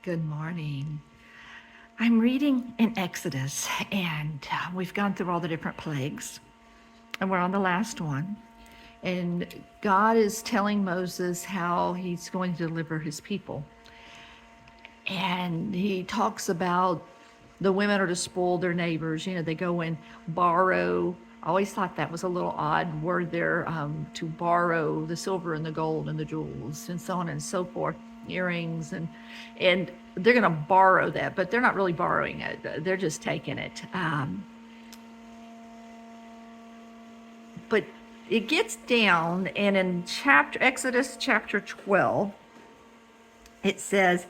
Good morning. I'm reading in Exodus, and we've gone through all the different plagues, and we're on the last one. And God is telling Moses how he's going to deliver his people. And he talks about the women are to spoil their neighbors. They go and borrow. I always thought that was a little odd word there, to borrow the silver and the gold and the jewels and so on and so forth, earrings, and they're going to borrow that, but they're not really borrowing it. They're just taking it. But it gets down, and in Exodus chapter 12, it says,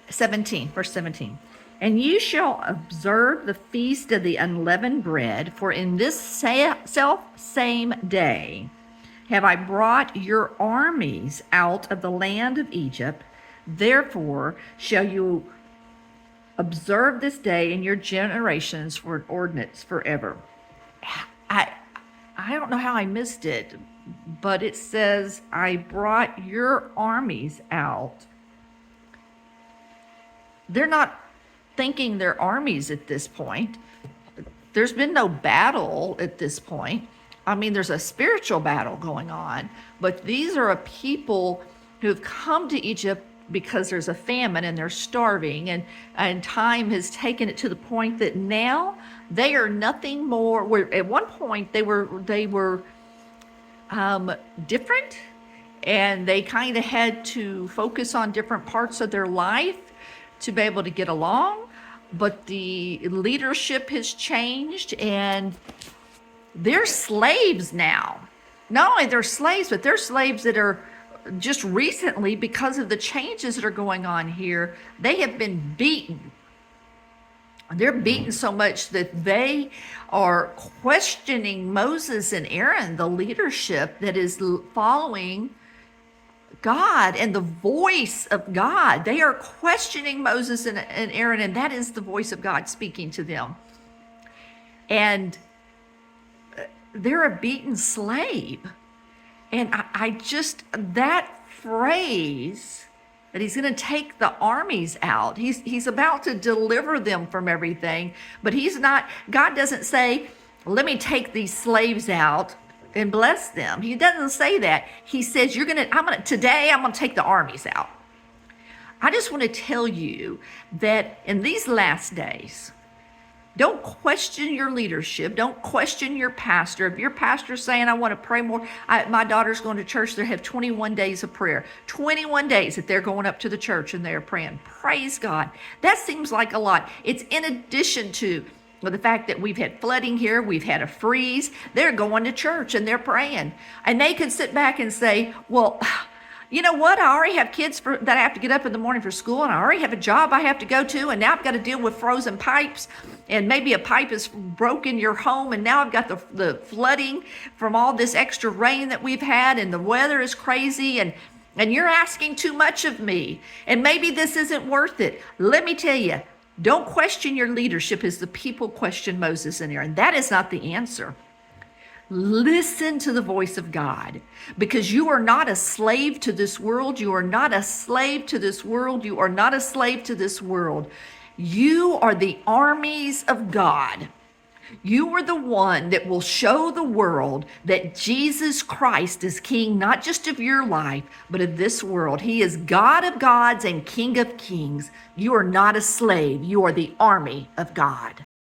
verse 17. And you shall observe the feast of the unleavened bread, for in this same day have I brought your armies out of the land of Egypt. Therefore shall you observe this day in your generations for an ordinance forever. I don't know how I missed it, but it says, I brought your armies out. They're not thinking they're armies at this point. There's been no battle at this point. I mean, there's a spiritual battle going on, but these are a people who've come to Egypt because there's a famine and they're starving, and time has taken it to the point that now they are nothing more. Where at one point they were different, and they kind of had to focus on different parts of their life to be able to get along, but the leadership has changed, and they're slaves now. Not only they're slaves, but they're slaves that are just recently, because of the changes that are going on here, they have been beaten. They're beaten so much that they are questioning Moses and Aaron, the leadership that is following God and the voice of God. They are questioning Moses and Aaron, and that is the voice of God speaking to them. And they're a beaten slave. And I just, that phrase that he's going to take the armies out, he's about to deliver them from everything, but he's not, God doesn't say, let me take these slaves out and bless them. He doesn't say that. He says, today I'm going to take the armies out. I just want to tell you that in these last days, don't question your leadership. Don't question your pastor. If your pastor's saying, I want to pray more, my daughter's going to church, they have 21 days of prayer. 21 days that they're going up to the church and they're praying. Praise God. That seems like a lot. It's in addition to the fact that we've had flooding here, we've had a freeze. They're going to church and they're praying. And they could sit back and say, well, you know what? I already have kids that I have to get up in the morning for school, and I already have a job I have to go to, and now I've got to deal with frozen pipes, and maybe a pipe is broken in your home, and now I've got the flooding from all this extra rain that we've had, and the weather is crazy, and you're asking too much of me, and maybe this isn't worth it. Let me tell you, don't question your leadership as the people question Moses and Aaron. That is not the answer. Listen to the voice of God, because you are not a slave to this world. You are not a slave to this world. You are not a slave to this world. You are the armies of God. You are the one that will show the world that Jesus Christ is King, not just of your life, but of this world. He is God of gods and King of kings. You are not a slave. You are the army of God.